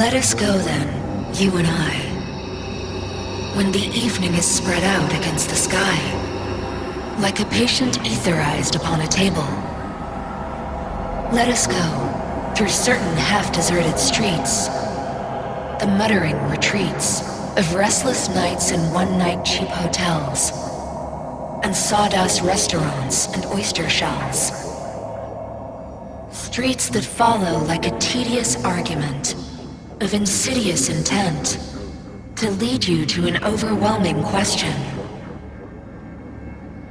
Let us go then, you and I. When the evening is spread out against the sky, like a patient etherized upon a table. Let us go through certain half-deserted streets, the muttering retreats of restless nights in one-night cheap hotels, and sawdust restaurants and oyster shells. Streets that follow like a tedious argument of insidious intent to lead you to an overwhelming question.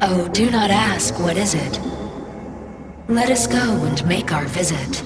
Oh, do not ask, what is it? Let us go and make our visit.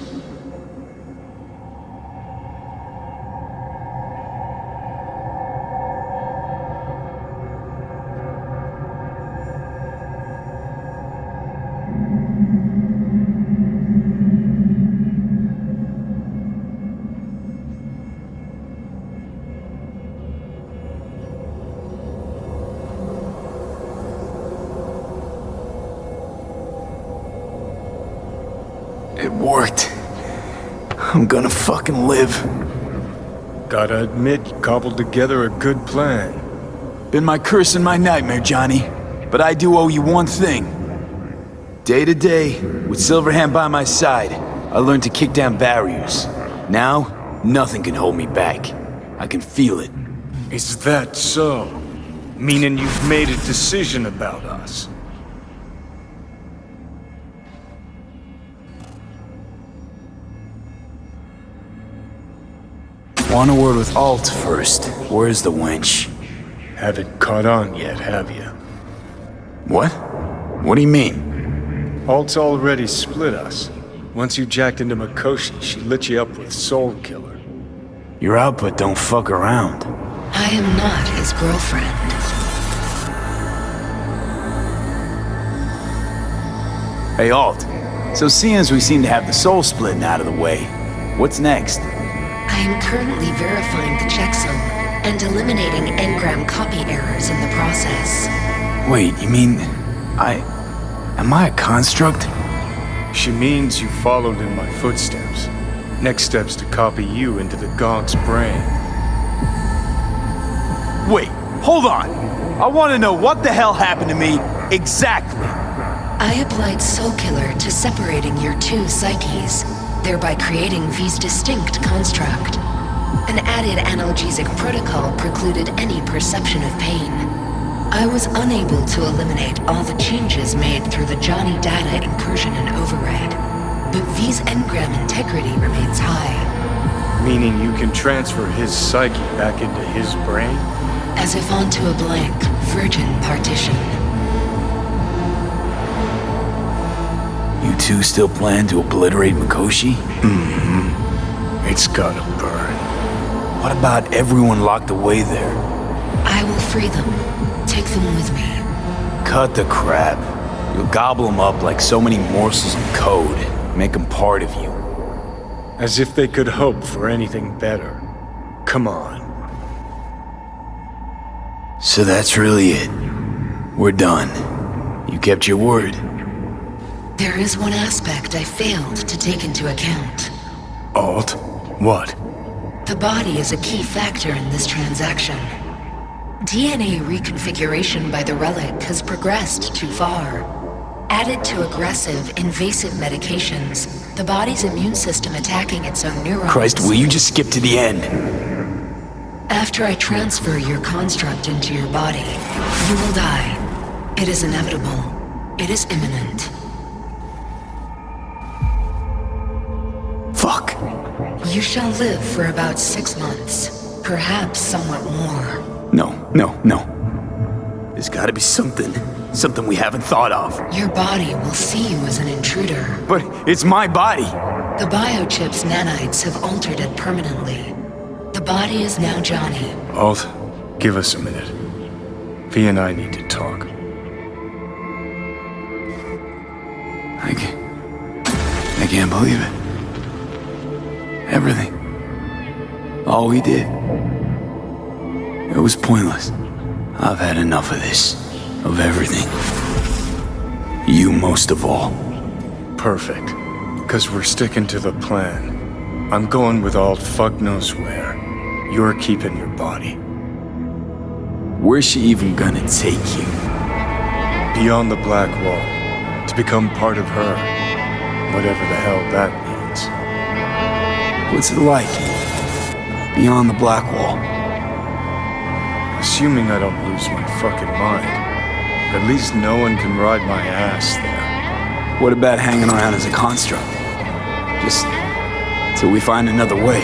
It worked. I'm gonna fucking live. Gotta admit, you cobbled together a good plan. Been my curse and my nightmare, Johnny. But I do owe you one thing. Day to day, with Silverhand by my side, I learned to kick down barriers. Now, nothing can hold me back. I can feel it. Is that so? Meaning you've made a decision about us? Want a word with Alt first. Where's the wench? Haven't caught on yet, have you? What? What do you mean? Alt's already split us. Once you jacked into Mikoshi, she lit you up with Soul Killer. Your output don't fuck around. I am not his girlfriend. Hey, Alt. So seeing as we seem to have the soul splitting out of the way, what's next? I am currently verifying the checksum and eliminating engram copy errors in the process. Wait, you mean... Am I a construct? She means you followed in my footsteps. Next step's to copy you into the Gaunt's brain. Wait, hold on! I want to know what the hell happened to me exactly! I applied Soul Killer to separating your two psyches, thereby creating V's distinct construct. An added analgesic protocol precluded any perception of pain. I was unable to eliminate all the changes made through the Johnny data incursion and override, but V's engram integrity remains high. Meaning you can transfer his psyche back into his brain? As if onto a blank, virgin partition. You two still plan to obliterate Mikoshi? Mm-hmm. It's gotta burn. What about everyone locked away there? I will free them. Take them with me. Cut the crap. You'll gobble them up like so many morsels of code. Make them part of you. As if they could hope for anything better. Come on. So that's really it. We're done. You kept your word. There is one aspect I failed to take into account. Alt? What? The body is a key factor in this transaction. DNA reconfiguration by the relic has progressed too far. Added to aggressive, invasive medications, the body's immune system attacking its own neurons. Christ, will you just skip to the end? After I transfer your construct into your body, you will die. It is inevitable. It is imminent. Fuck. You shall live for about 6 months, perhaps somewhat more. No. There's gotta be something we haven't thought of. Your body will see you as an intruder. But it's my body. The biochip's nanites have altered it permanently. The body is now Johnny. Alt, give us a minute. V and I need to talk. I can't believe it. Everything. All we did. It was pointless. I've had enough of this. Of everything. You most of all. Perfect. Because we're sticking to the plan. I'm going with Ald fuck knows where. You're keeping your body. Where's she even gonna take you? Beyond the Black Wall. To become part of her. Whatever the hell that means. What's it like? Beyond the Black Wall? Assuming I don't lose my fucking mind. At least no one can ride my ass there. What about hanging around as a construct? Just till we find another way.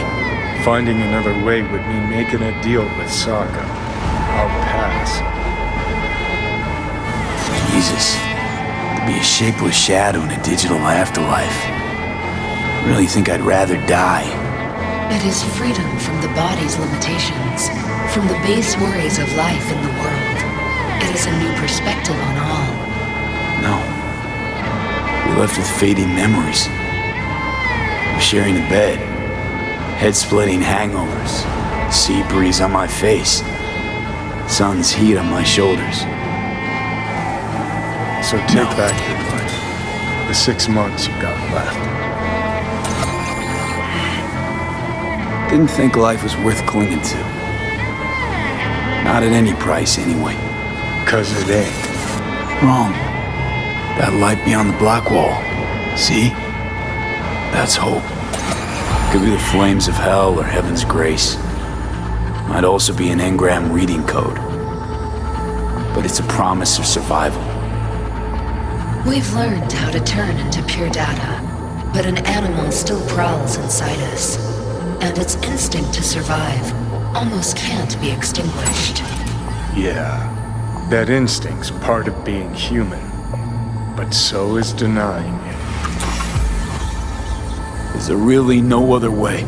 Finding another way would mean making a deal with Sokka. I'll pass. Jesus. To be a shapeless shadow in a digital afterlife. Really think I'd rather die. It is freedom from the body's limitations, from the base worries of life in the world. It is a new perspective on all. No. We're left with fading memories. We're sharing a bed. Head-splitting hangovers. Sea breeze on my face. Sun's heat on my shoulders. So take back your life. The 6 months you got left. Didn't think life was worth clinging to. Not at any price, anyway. 'Cause it ain't. Wrong. That light beyond the Black Wall. See? That's hope. Could be the flames of hell or heaven's grace. Might also be an engram reading code. But it's a promise of survival. We've learned how to turn into pure data, but an animal still prowls inside us, and its instinct to survive almost can't be extinguished. Yeah. That instinct's part of being human. But so is denying it. Is there really no other way?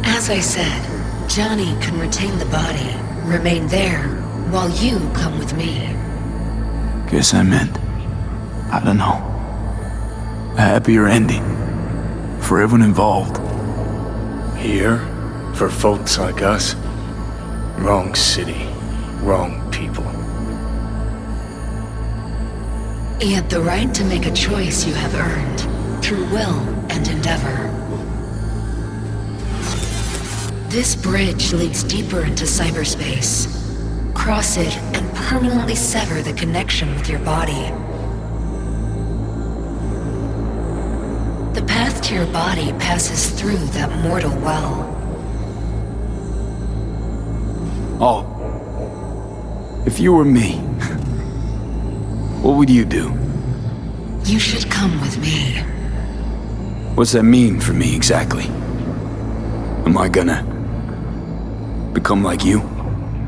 As I said, Johnny can retain the body, remain there, while you come with me. Guess I meant, I don't know, a happier ending for everyone involved. Here, for folks like us, wrong city, wrong people. Yet the right to make a choice you have earned, through will and endeavor. This bridge leads deeper into cyberspace. Cross it and permanently sever the connection with your body. The path to your body passes through that mortal well. Oh, if you were me, what would you do? You should come with me. What's that mean for me exactly? Am I gonna become like you?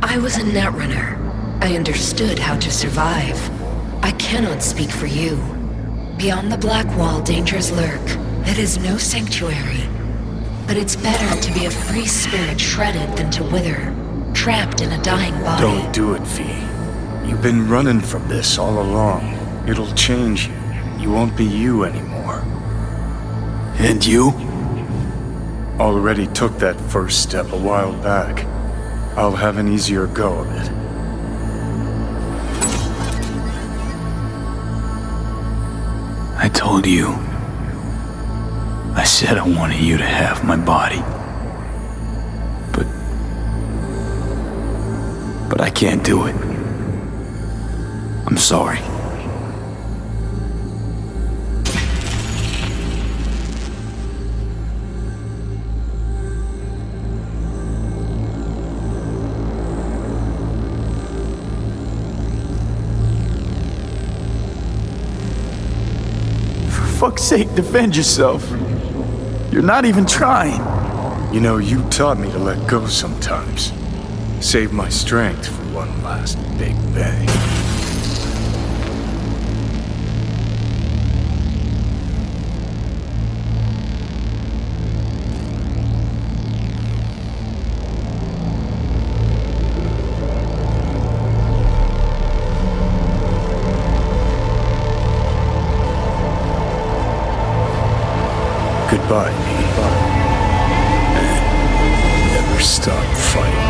I was a netrunner. I understood how to survive. I cannot speak for you. Beyond the Black Wall, dangers lurk. It is no sanctuary. But it's better to be a free spirit shredded than to wither, trapped in a dying body. Don't do it, V. You've been running from this all along. It'll change you. You won't be you anymore. And you? Already took that first step a while back. I'll have an easier go of it. I told you. I said I wanted you to have my body. But I can't do it. I'm sorry. For fuck's sake, defend yourself. You're not even trying. You know, you taught me to let go sometimes. Save my strength for one last big bang. Goodbye, me. And never stop fighting.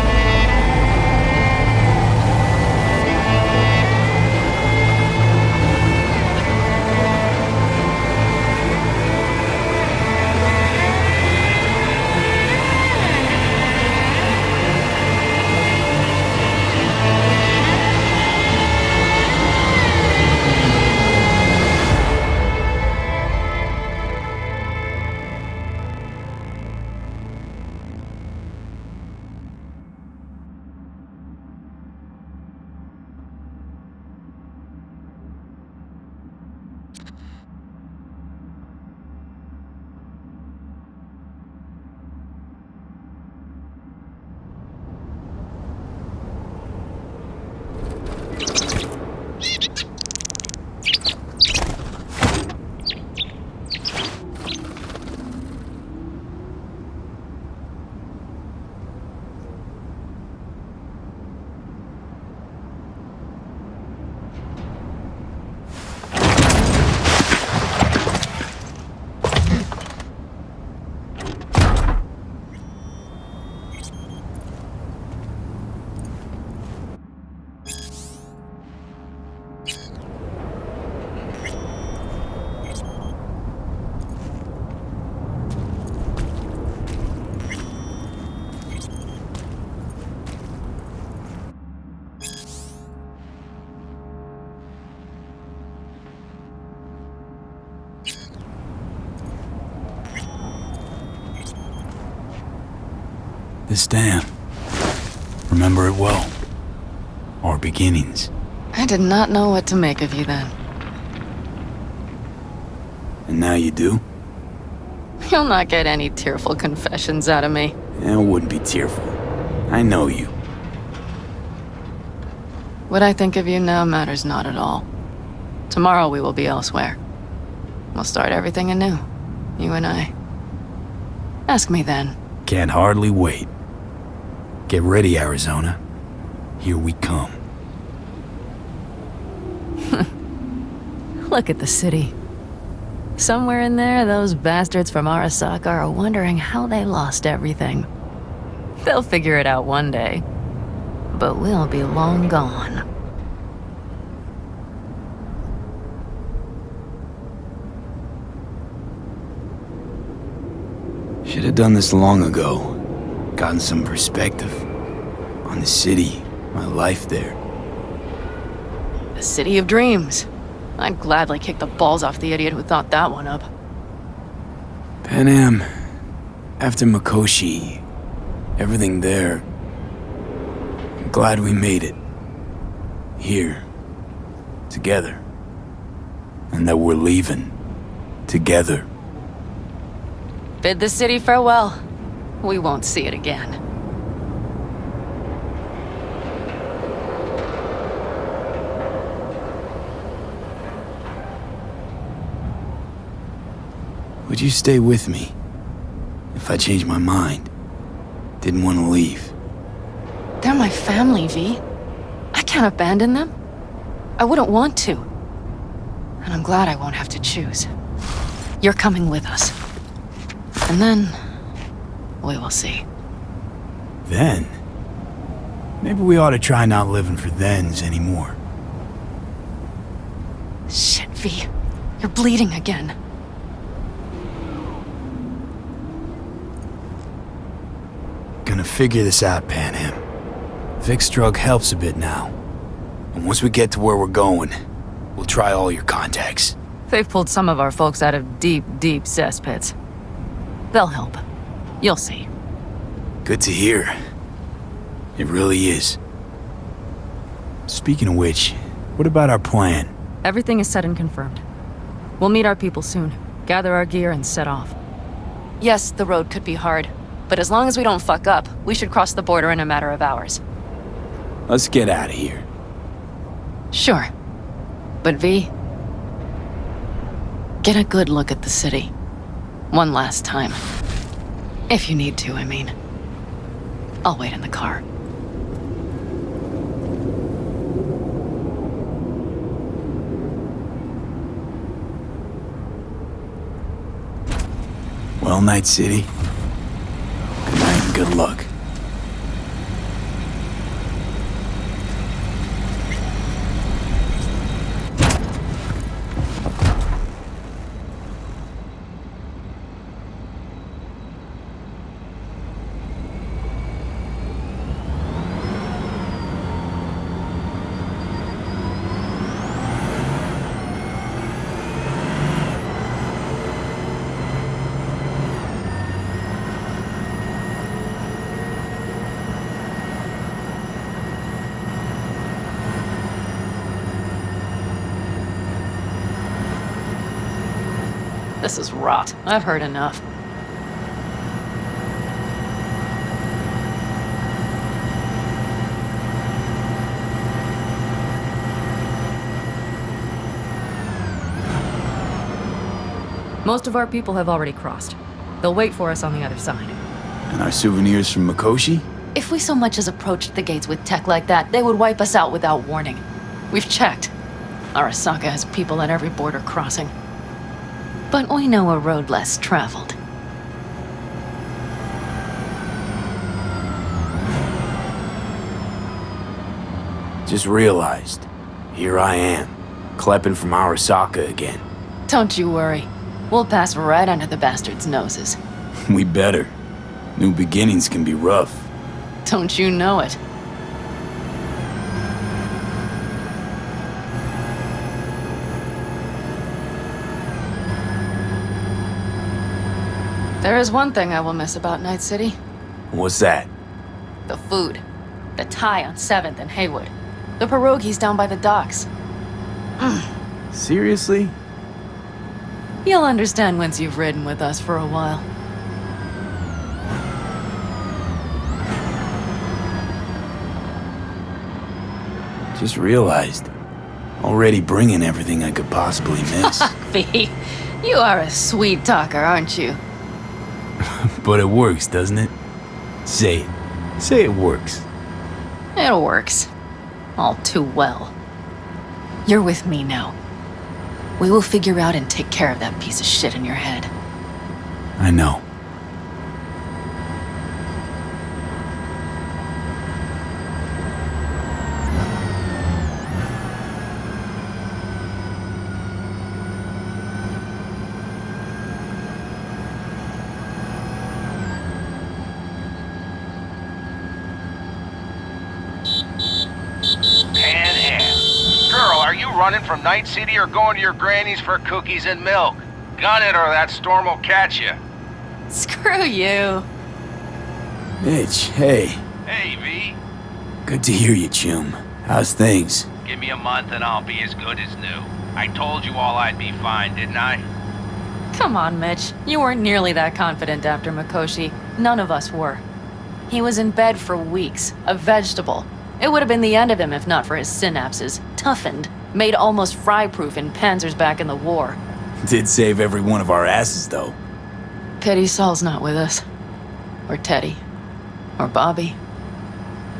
This dam. Remember it well. Our beginnings. I did not know what to make of you then. And now you do? You'll not get any tearful confessions out of me. It wouldn't be tearful. I know you. What I think of you now matters not at all. Tomorrow we will be elsewhere. We'll start everything anew. You and I. Ask me then. Can't hardly wait. Get ready, Arizona. Here we come. Look at the city. Somewhere in there, those bastards from Arasaka are wondering how they lost everything. They'll figure it out one day. But we'll be long gone. Should have done this long ago. Gotten some perspective on the city, my life there. The city of dreams. I'd gladly kick the balls off the idiot who thought that one up. Panam, after Mikoshi, everything there. I'm glad we made it. Here. Together. And that we're leaving. Together. Bid the city farewell. We won't see it again. Would you stay with me? If I changed my mind. Didn't want to leave. They're my family, V. I can't abandon them. I wouldn't want to. And I'm glad I won't have to choose. You're coming with us. And then, we will see. Then? Maybe we ought to try not living for thens anymore. Shit, V. You're bleeding again. Gonna figure this out, Panam. Vic's drug helps a bit now. And once we get to where we're going, we'll try all your contacts. They've pulled some of our folks out of deep, deep cesspits. They'll help. You'll see. Good to hear. It really is. Speaking of which, what about our plan? Everything is set and confirmed. We'll meet our people soon, gather our gear, and set off. Yes, the road could be hard, but as long as we don't fuck up, we should cross the border in a matter of hours. Let's get out of here. Sure. But V, get a good look at the city. One last time. If you need to, I mean. I'll wait in the car. Well, Night City. Good night and good luck. This is rot. I've heard enough. Most of our people have already crossed. They'll wait for us on the other side. And our souvenirs from Mikoshi? If we so much as approached the gates with tech like that, they would wipe us out without warning. We've checked. Arasaka has people at every border crossing. But we know a road less traveled. Just realized. Here I am, klepping from Arasaka again. Don't you worry. We'll pass right under the bastards' noses. We better. New beginnings can be rough. Don't you know it? There is one thing I will miss about Night City. What's that? The food. The Thai on 7th and Haywood. The pierogies down by the docks. Seriously? You'll understand once you've ridden with us for a while. Just realized. Already bringing everything I could possibly miss. V, you are a sweet talker, aren't you? But it works, doesn't it? Say it. Say it works. It works. All too well. You're with me now. We will figure out and take care of that piece of shit in your head. I know. Running from Night City or going to your granny's for cookies and milk? Gun it or that storm will catch you. Screw you. Mitch, hey. Hey, V. Good to hear you, chum. How's things? Give me a month and I'll be as good as new. I told you all I'd be fine, didn't I? Come on, Mitch. You weren't nearly that confident after Mikoshi. None of us were. He was in bed for weeks, a vegetable. It would have been the end of him if not for his synapses. Toughened. Made almost fry-proof in panzers back in the war. Did save every one of our asses, though. Pity Saul's not with us. Or Teddy. Or Bobby.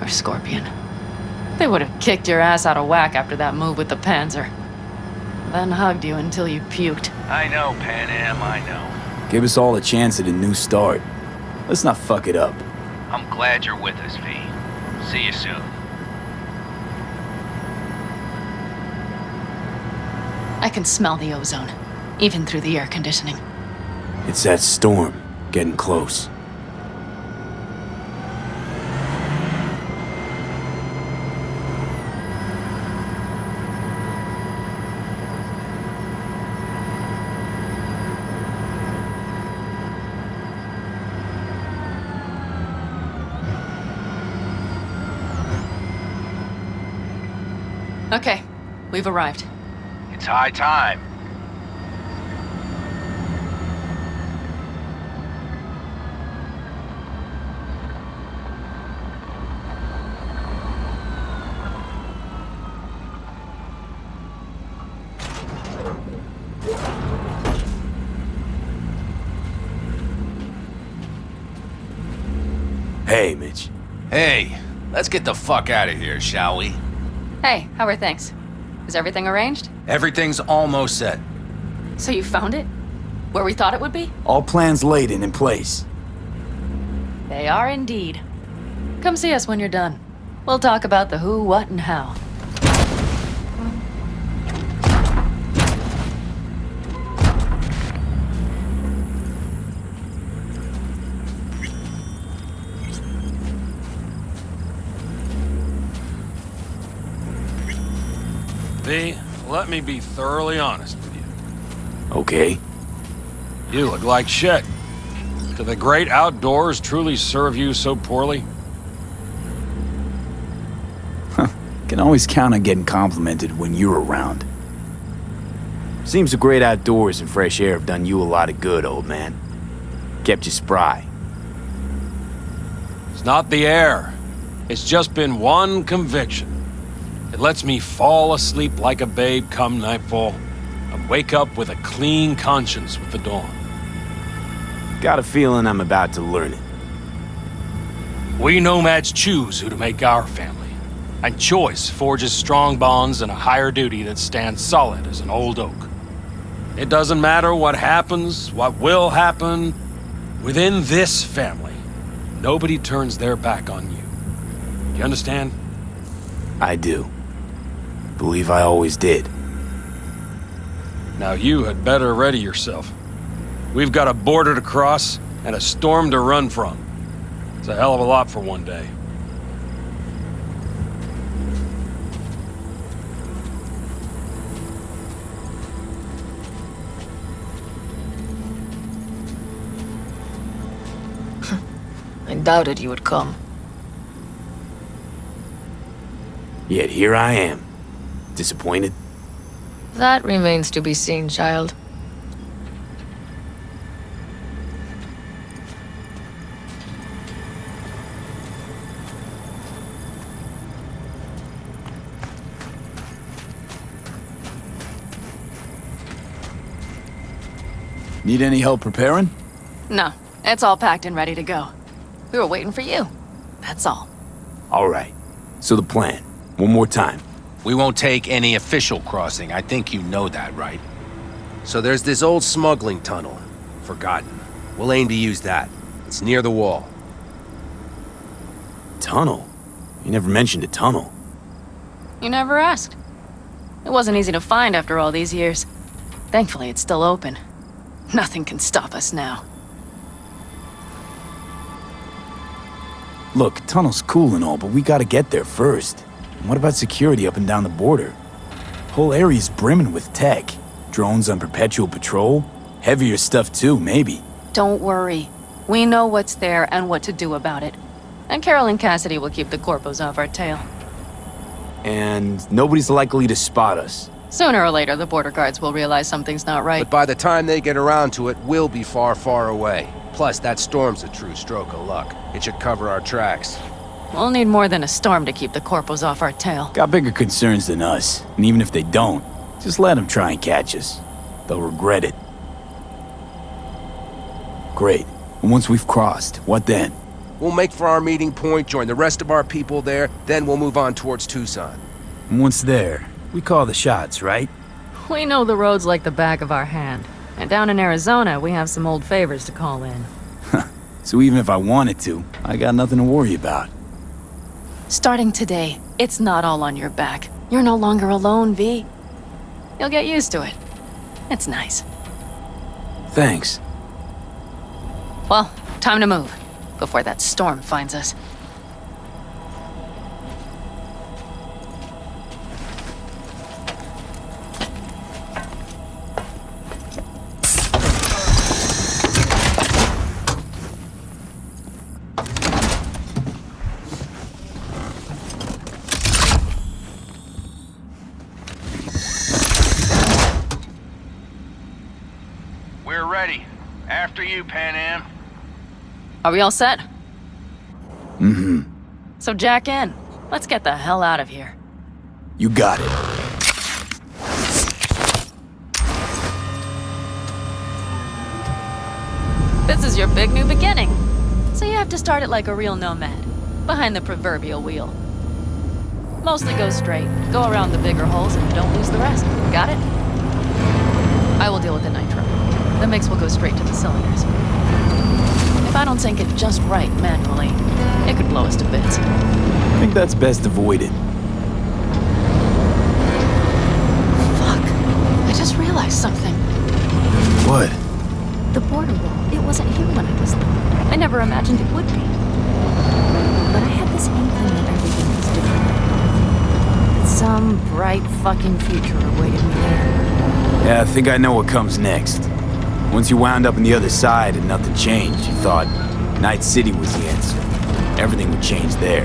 Or Scorpion. They would have kicked your ass out of whack after that move with the panzer. Then hugged you until you puked. I know, Pan Am, I know. Give us all a chance at a new start. Let's not fuck it up. I'm glad you're with us, V. See you soon. I can smell the ozone, even through the air conditioning. It's that storm, getting close. Okay, we've arrived. It's high time. Hey, Mitch. Hey, let's get the fuck out of here, shall we? Hey, how are things? Is everything arranged? Everything's almost set. So you found it? Where we thought it would be? All plans laid and in place. They are indeed. Come see us when you're done. We'll talk about the who, what, and how. V, let me be thoroughly honest with you. Okay. You look like shit. Do the great outdoors truly serve you so poorly? Can always count on getting complimented when you're around. Seems the great outdoors and fresh air have done you a lot of good, old man. Kept you spry. It's not the air. It's just been one conviction. It lets me fall asleep like a babe come nightfall and wake up with a clean conscience with the dawn. Got a feeling I'm about to learn it. We nomads choose who to make our family, and choice forges strong bonds and a higher duty that stands solid as an old oak. It doesn't matter what happens, what will happen. Within this family, nobody turns their back on you. You understand? I do. Believe I always did. Now you had better ready yourself. We've got a border to cross and a storm to run from. It's a hell of a lot for one day. I doubted you would come. Yet here I am. Disappointed? That remains to be seen, child. Need any help preparing? No, it's all packed and ready to go. We were waiting for you. That's all. All right. So the plan. One more time. We won't take any official crossing. I think you know that, right? So there's this old smuggling tunnel. Forgotten. We'll aim to use that. It's near the wall. Tunnel? You never mentioned a tunnel. You never asked. It wasn't easy to find after all these years. Thankfully, it's still open. Nothing can stop us now. Look, tunnel's cool and all, but we gotta get there first. And what about security up and down the border? Whole area's brimming with tech. Drones on perpetual patrol. Heavier stuff too, maybe. Don't worry. We know what's there and what to do about it. And Carol and Cassidy will keep the corpos off our tail. And nobody's likely to spot us. Sooner or later, the border guards will realize something's not right. But by the time they get around to it, we'll be far, far away. Plus, that storm's a true stroke of luck. It should cover our tracks. We'll need more than a storm to keep the corpos off our tail. Got bigger concerns than us. And even if they don't, just let them try and catch us. They'll regret it. Great. And once we've crossed, what then? We'll make for our meeting point, join the rest of our people there, then we'll move on towards Tucson. And once there, we call the shots, right? We know the roads like the back of our hand. And down in Arizona, we have some old favors to call in. So even if I wanted to, I got nothing to worry about. Starting today, it's not all on your back. You're no longer alone, V. You'll get used to it. It's nice. Thanks. Well, time to move, before that storm finds us. We're ready. After you, Pan Am. Are we all set? Mm-hmm. So jack in. Let's get the hell out of here. You got it. This is your big new beginning. So you have to start it like a real nomad, behind the proverbial wheel. Mostly go straight, go around the bigger holes, and don't lose the rest. Got it? I will deal with the nitro. The mix will go straight to the cylinders. If I don't sync it just right manually, it could blow us to bits. I think that's best avoided. Fuck. I just realized something. What? The border wall, it wasn't here when I was little. I never imagined it would be. But I had this inkling that everything was different. That some bright fucking future awaited me there. Yeah, I think I know what comes next. Once you wound up on the other side and nothing changed, you thought Night City was the answer. Everything would change there.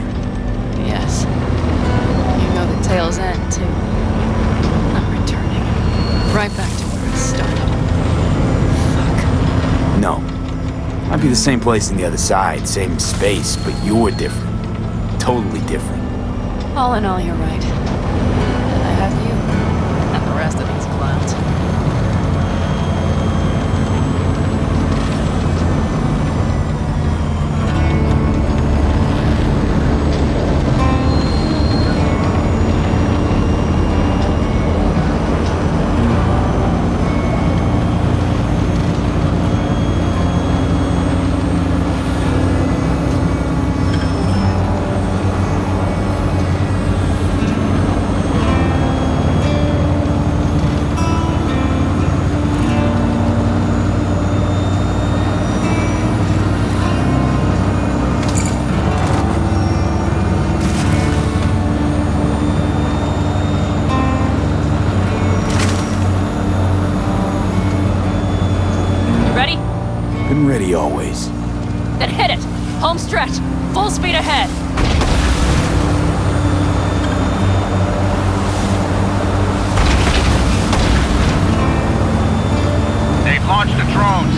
Yes. You know the tale's end, too. I'm returning. Right back to where I started. Fuck. No. Might be the same place on the other side, same space, but you're different. Totally different. All in all, you're right. And I have you. And the rest of these clowns. Been ready always. Then hit it! Home stretch! Full speed ahead! Launch the drones.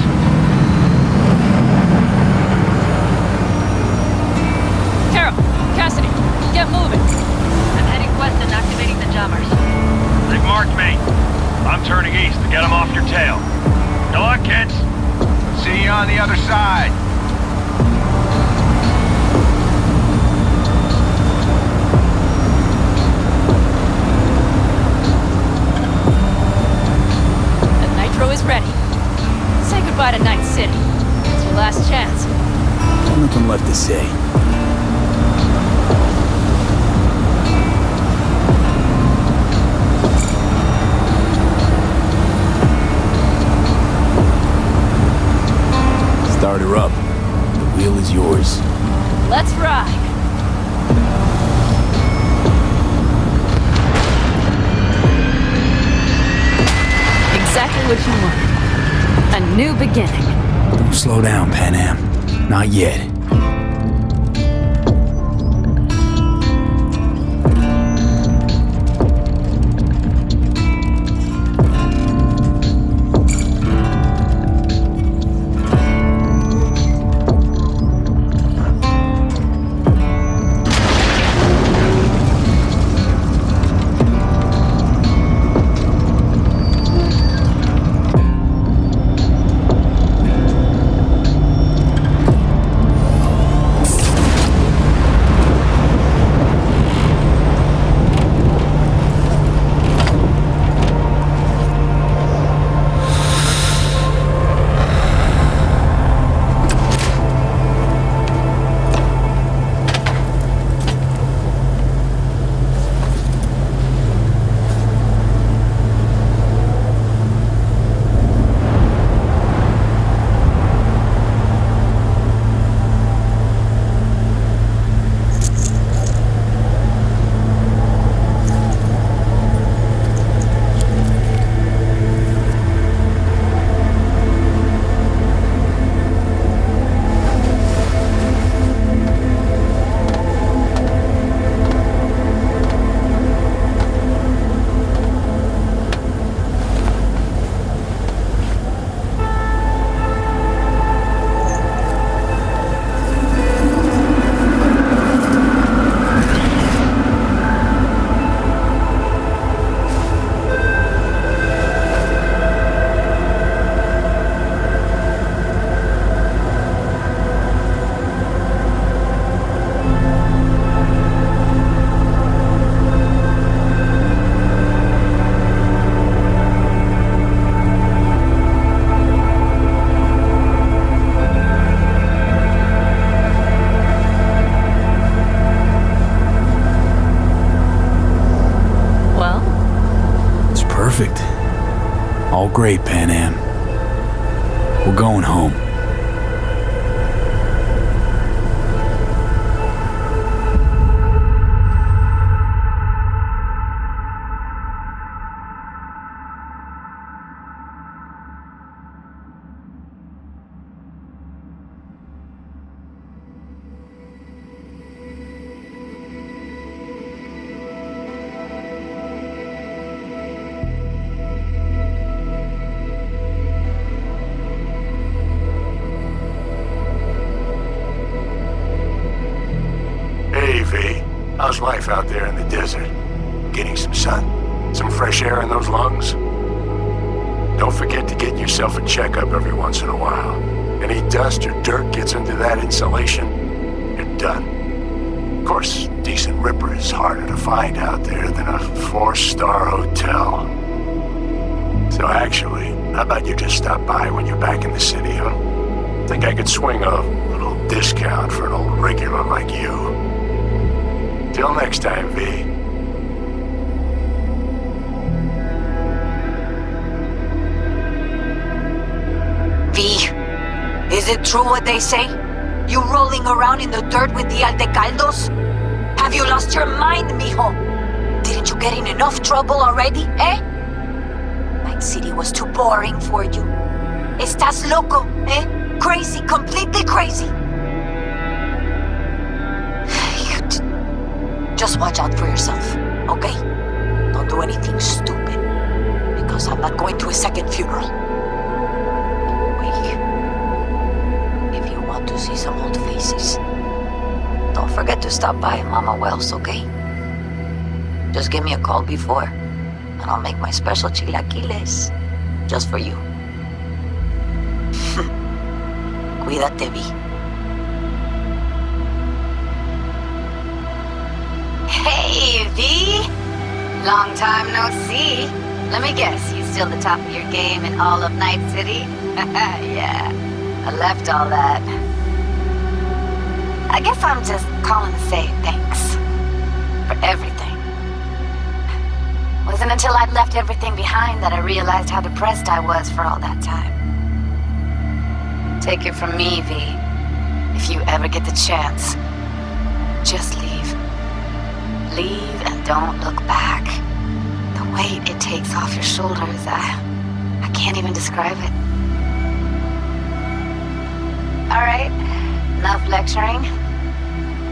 Carol, Cassidy, get moving. I'm heading west and activating the jammers. They've marked me. I'm turning east to get them off your tail. Good luck, kids. See you on the other side. The nitro is ready. Say goodbye to Night City. It's your last chance. Nothing left to say. Start her up. The wheel is yours. Let's ride. Exactly what you want. A new beginning. Don't slow down, Pan Am. Not yet. Perfect. All great, Pan Am. We're going home. How's life out there in the desert? Getting some sun? Some fresh air in those lungs? Don't forget to get yourself a checkup every once in a while. Any dust or dirt gets into that insulation, you're done. Of course, decent ripper is harder to find out there than a 4-star hotel. So actually, how about you just stop by when you're back in the city, huh? Think I could swing a little discount for an old regular like you. Till next time, V. V, is it true what they say? You rolling around in the dirt with the Aldecaldos? Have you lost your mind, mijo? Didn't you get in enough trouble already, eh? Night City was too boring for you. Estás loco, eh? Crazy, completely crazy. Just watch out for yourself, okay? Don't do anything stupid, because I'm not going to a second funeral. see some old faces. Don't forget to stop by Mama Wells, okay? Just give me a call before, and I'll make my special chilaquiles just for you. Cuídate, Vi. Hey, V! Long time no see. Let me guess, you still the top of your game in all of Night City? Yeah, I left all that. I guess I'm just calling to say thanks. For everything. Wasn't until I'd left everything behind that I realized how depressed I was for all that time. Take it from me, V. If you ever get the chance, just leave. Leave and don't look back. The weight it takes off your shoulders, I can't even describe it. All right, enough lecturing.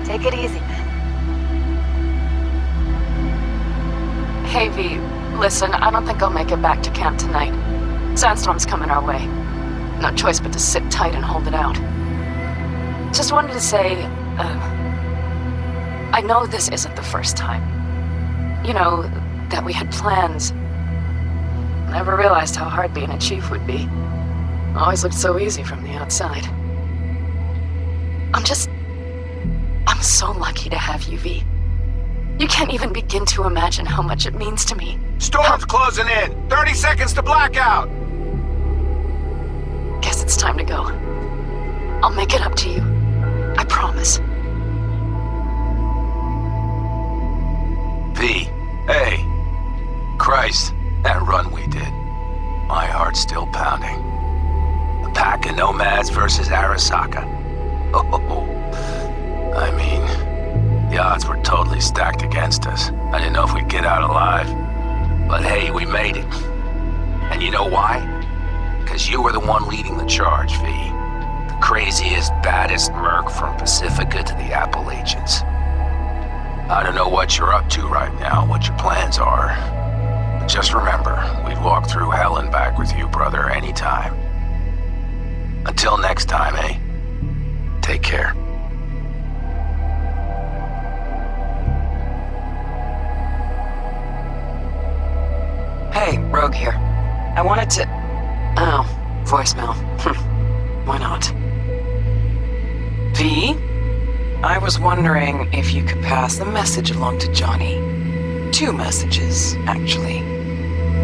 Take it easy, man. Hey, V, listen, I don't think I'll make it back to camp tonight. Sandstorm's coming our way. No choice but to sit tight and hold it out. Just wanted to say, I know this isn't the first time. You know, that we had plans. Never realized how hard being a chief would be. Always looked so easy from the outside. I'm so lucky to have you, V. You can't even begin to imagine how much it means to me. Storm's closing in! 30 seconds to blackout! Guess it's time to go. I'll make it up to you. I promise. V, hey. Christ, that run we did. My heart's still pounding. A pack of nomads versus Arasaka. Oh, I mean, the odds were totally stacked against us. I didn't know if we'd get out alive. But hey, we made it. And you know why? Because you were the one leading the charge, V. The craziest, baddest merc from Pacifica to the Appalachians. I don't know what you're up to right now, what your plans are. But just remember, we'd walk through hell and back with you, brother, anytime. Until next time, eh? Take care. Hey, Rogue here. I wanted to... Oh, voicemail. Why not? V? I was wondering if you could pass the message along to Johnny. 2 messages, actually.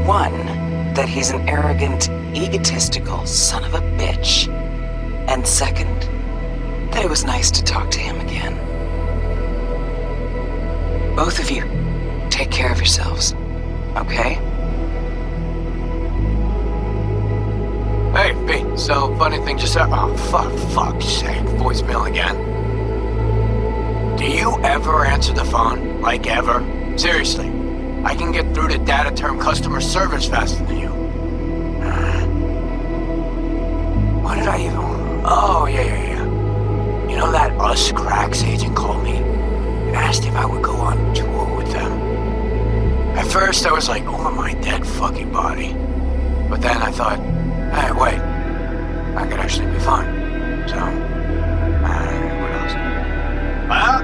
One, that he's an arrogant, egotistical son of a bitch. And second, that it was nice to talk to him again. Both of you, take care of yourselves, okay? Hey, V, so funny thing just happened. Oh, fuck's sake, voicemail again. Do you ever answer the phone? Like ever? Seriously, I can get through to data term customer service faster than you. What did I even... Oh, yeah. You know that Us Cracks agent called me and asked if I would go on tour with them. At first I was like, over my dead fucking body. But then I thought, hey, wait, I could actually be fine. So, what else? Well,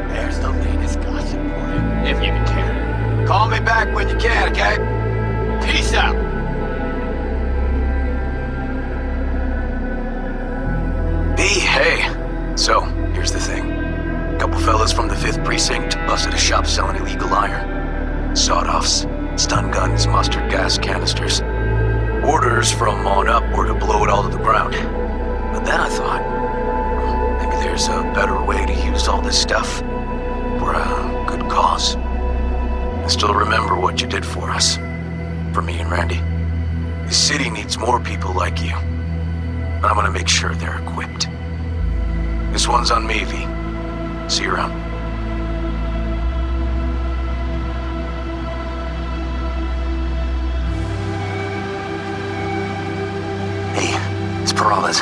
there's the latest gossip for you, if you can care. Call me back when you can, okay? Peace out. V, hey. So, here's the thing. A couple fellas from the 5th Precinct busted a shop selling illegal iron. Sawed-offs, stun guns, mustard gas canisters. Orders from on up were to blow it all to the ground. But then I thought, maybe there's a better way to use all this stuff for a good cause. I still remember what you did for us. For me and Randy. The city needs more people like you. And I'm gonna make sure they're equipped. This one's on me, V. See you around. Hey, it's Peralez.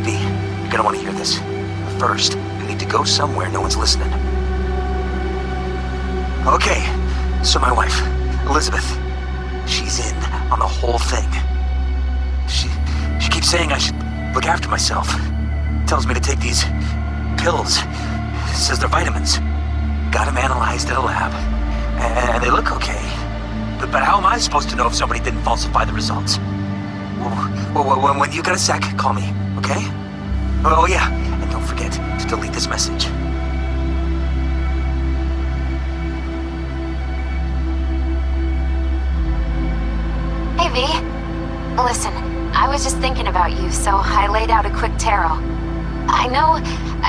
V, you're gonna want to hear this. But first, you need to go somewhere no one's listening. Okay, so my wife, Elizabeth, she's in on the whole thing. She keeps saying I should look after myself. tells me to take these pills. Says they're vitamins. Got them analyzed at a lab. And they look okay. But how am I supposed to know if somebody didn't falsify the results? When you got a sec, call me, okay? Oh yeah, and don't forget to delete this message. Hey, V. Listen, I was just thinking about you, so I laid out a quick tarot. I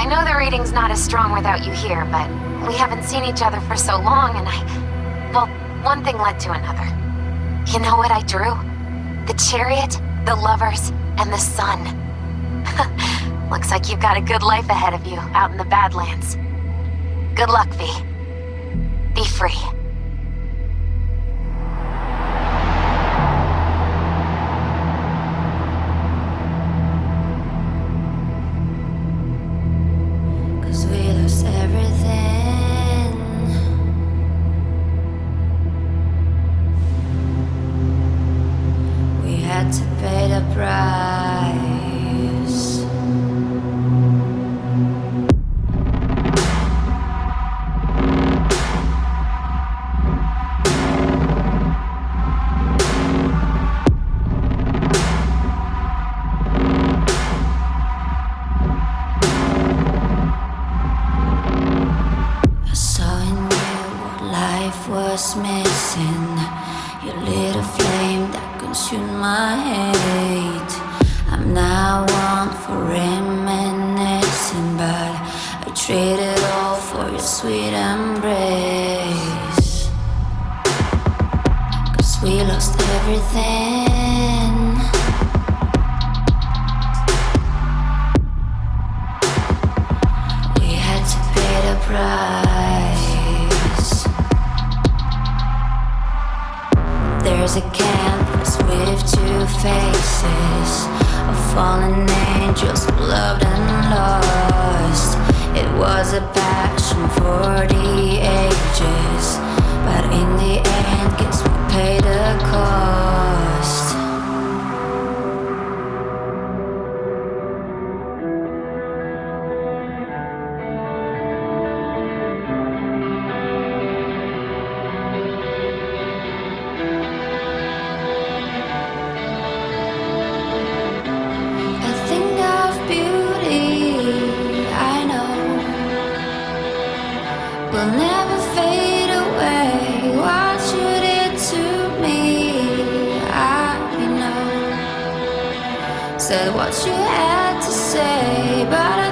know the reading's not as strong without you here, but we haven't seen each other for so long, and well, one thing led to another. You know what I drew? The chariot, the lovers, and the sun. Looks like you've got a good life ahead of you out in the Badlands. Good luck, V. Be free. There's a canvas with two faces of fallen angels, loved and lost. It was a passion for the ages, but in the end, guess we paid the cost. Said what you had to say, but